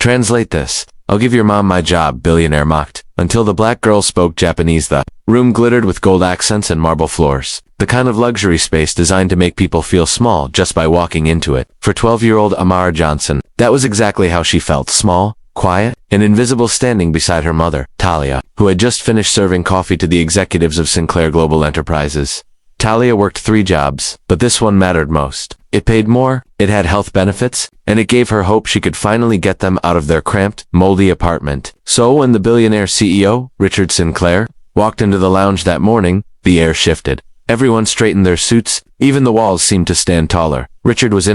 Translate this. I'll give your mom my job, Billionaire mocked. Until the black girl spoke Japanese. The room glittered with gold accents and marble floors. The kind of luxury space designed to make people feel small just by walking into it. For 12-year-old Amara Johnson, that was exactly how she felt. Small, quiet, and invisible, standing beside her mother, Talia, who had just finished serving coffee to the executives of Sinclair Global Enterprises. Talia worked 3 jobs, but this one mattered most. It paid more, it had health benefits, and it gave her hope she could finally get them out of their cramped, moldy apartment. So when the billionaire CEO, Richard Sinclair, walked into the lounge that morning, the air shifted. Everyone straightened their suits, even the walls seemed to stand taller. Richard was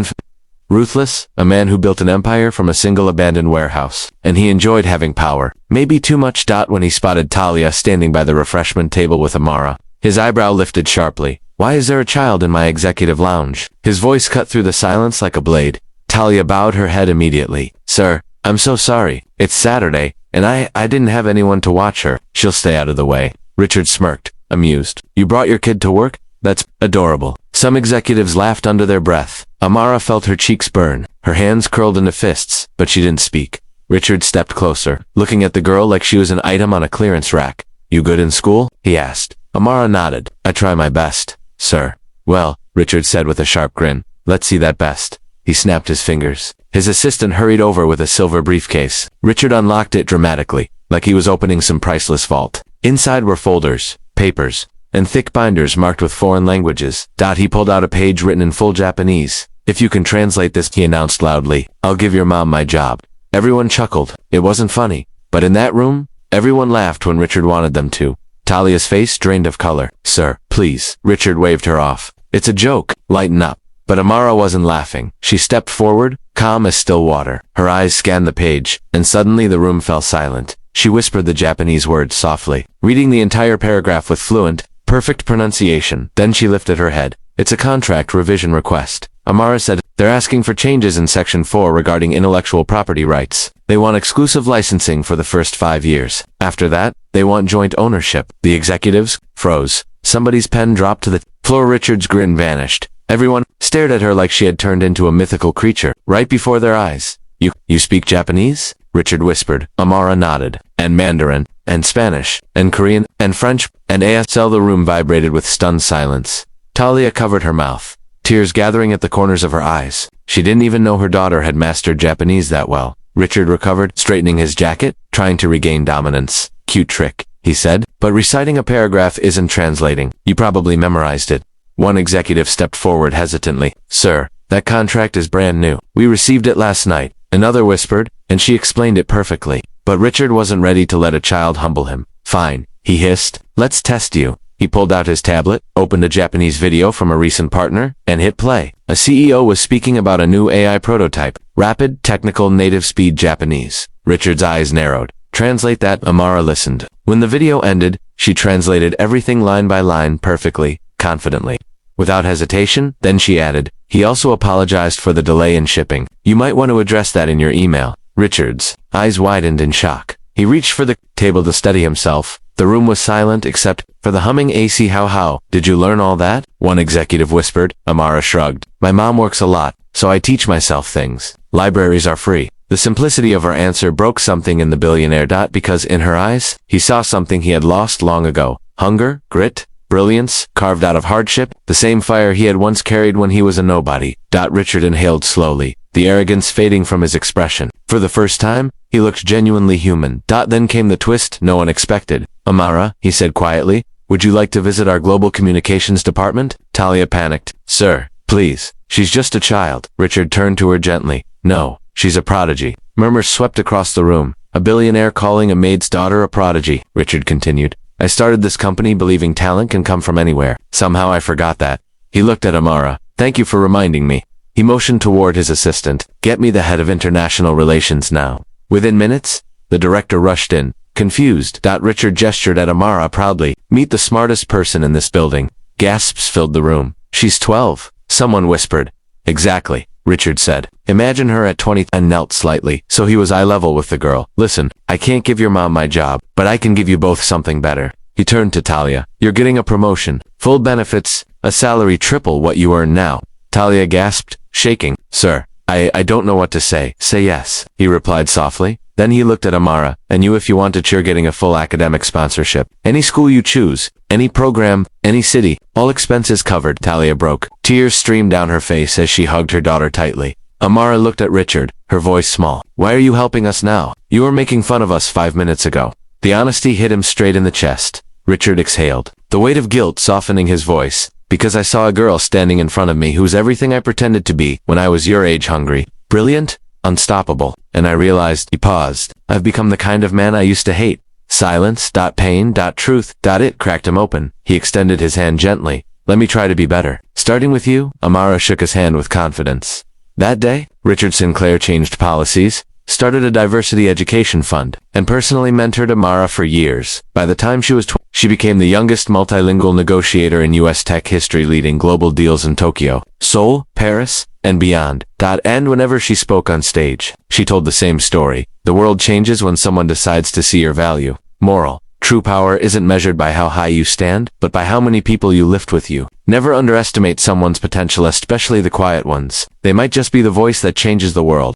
ruthless, a man who built an empire from a single abandoned warehouse, and he enjoyed having power. Maybe too much. When he spotted Talia standing by the refreshment table with Amara, his eyebrow lifted sharply. Why is there a child in my executive lounge? His voice cut through the silence like a blade. Talia bowed her head immediately. Sir, I'm so sorry. It's Saturday, and I didn't have anyone to watch her. She'll stay out of the way. Richard smirked, amused. You brought your kid to work? That's adorable. Some executives laughed under their breath. Amara felt her cheeks burn. Her hands curled into fists, but she didn't speak. Richard stepped closer, looking at the girl like she was an item on a clearance rack. You good in school? He asked. Amara nodded. I try my best, sir. Well, Richard said with a sharp grin. Let's see that best. He snapped his fingers. His assistant hurried over with a silver briefcase. Richard unlocked it dramatically, like he was opening some priceless vault. Inside were folders, papers, and thick binders marked with foreign languages. He pulled out a page written in full Japanese. If you can translate this, he announced loudly, I'll give your mom my job. Everyone chuckled. It wasn't funny, but in that room, everyone laughed when Richard wanted them to. Talia's face drained of color. Sir, please. Richard waved her off. It's a joke. Lighten up. But Amara wasn't laughing. She stepped forward, calm as still water. Her eyes scanned the page, and suddenly the room fell silent. She whispered the Japanese words softly, reading the entire paragraph with fluent, perfect pronunciation. Then she lifted her head. It's a contract revision request. Amara said, they're asking for changes in Section 4 regarding intellectual property rights. They want exclusive licensing for the first 5 years. After that, they want joint ownership. The executives froze. Somebody's pen dropped to the floor. Richard's grin vanished. Everyone stared at her like she had turned into a mythical creature, right before their eyes. You speak Japanese? Richard whispered. Amara nodded. And Mandarin, and Spanish, and Korean, and French, and ASL. The room vibrated with stunned silence. Talia covered her mouth, tears gathering at the corners of her eyes. She didn't even know her daughter had mastered Japanese that well. Richard recovered, straightening his jacket, trying to regain dominance. Cute trick, he said, but reciting a paragraph isn't translating. You probably memorized it. One executive stepped forward hesitantly. Sir, that contract is brand new. We received it last night. Another whispered, and she explained it perfectly. But Richard wasn't ready to let a child humble him. Fine, he hissed. Let's test you. He pulled out his tablet, opened a Japanese video from a recent partner, and hit play. A CEO was speaking about a new AI prototype. Rapid, technical, native speed Japanese. Richard's eyes narrowed. Translate that. Amara listened. When the video ended, she translated everything line by line perfectly, confidently. Without hesitation, then she added, he also apologized for the delay in shipping. You might want to address that in your email. Richard's eyes widened in shock. He reached for the table to steady himself. The room was silent except for the humming AC. How? Did you learn all that? One executive whispered. Amara shrugged. My mom works a lot, so I teach myself things. Libraries are free. The simplicity of her answer broke something in the billionaire. Because in her eyes, he saw something he had lost long ago. Hunger, grit, brilliance, carved out of hardship, the same fire he had once carried when he was a nobody. Richard inhaled slowly, the arrogance fading from his expression. For the first time, he looked genuinely human. Then came the twist no one expected. Amara, he said quietly, would you like to visit our global communications department? Talia panicked. Sir, please. She's just a child. Richard turned to her gently. No, she's a prodigy. Murmurs swept across the room. A billionaire calling a maid's daughter a prodigy, Richard continued. I started this company believing talent can come from anywhere. Somehow I forgot that. He looked at Amara. Thank you for reminding me. He motioned toward his assistant. Get me the head of international relations now. Within minutes, the director rushed in, confused. Richard gestured at Amara proudly. Meet the smartest person in this building. Gasps filled the room. She's 12. Someone whispered. Exactly, Richard said. Imagine her at 20 and knelt slightly, so he was eye level with the girl. Listen, I can't give your mom my job, but I can give you both something better. He turned to Talia. You're getting a promotion, full benefits, a salary triple what you earn now. Talia gasped, shaking. Sir, I don't know what to say. Say yes, he replied softly. Then he looked at Amara, and you if you want to cheer getting a full academic sponsorship. Any school you choose, any program, any city, all expenses covered. Talia broke. Tears streamed down her face as she hugged her daughter tightly. Amara looked at Richard, her voice small. Why are you helping us now? You were making fun of us 5 minutes ago. The honesty hit him straight in the chest. Richard exhaled, the weight of guilt softening his voice. Because I saw a girl standing in front of me who's everything I pretended to be when I was your age, hungry, brilliant, unstoppable, and I realized, he paused, I've become the kind of man I used to hate. Silence, pain, truth, it cracked him open. He extended his hand gently. Let me try to be better. Starting with you. Amara shook his hand with confidence. That day, Richard Sinclair changed policies, started a diversity education fund, and personally mentored Amara for years. By the time she was 20, she became the youngest multilingual negotiator in U.S. tech history, leading global deals in Tokyo, Seoul, Paris, and beyond. And whenever she spoke on stage, she told the same story. The world changes when someone decides to see your value. Moral. True power isn't measured by how high you stand, but by how many people you lift with you. Never underestimate someone's potential, especially the quiet ones. They might just be the voice that changes the world.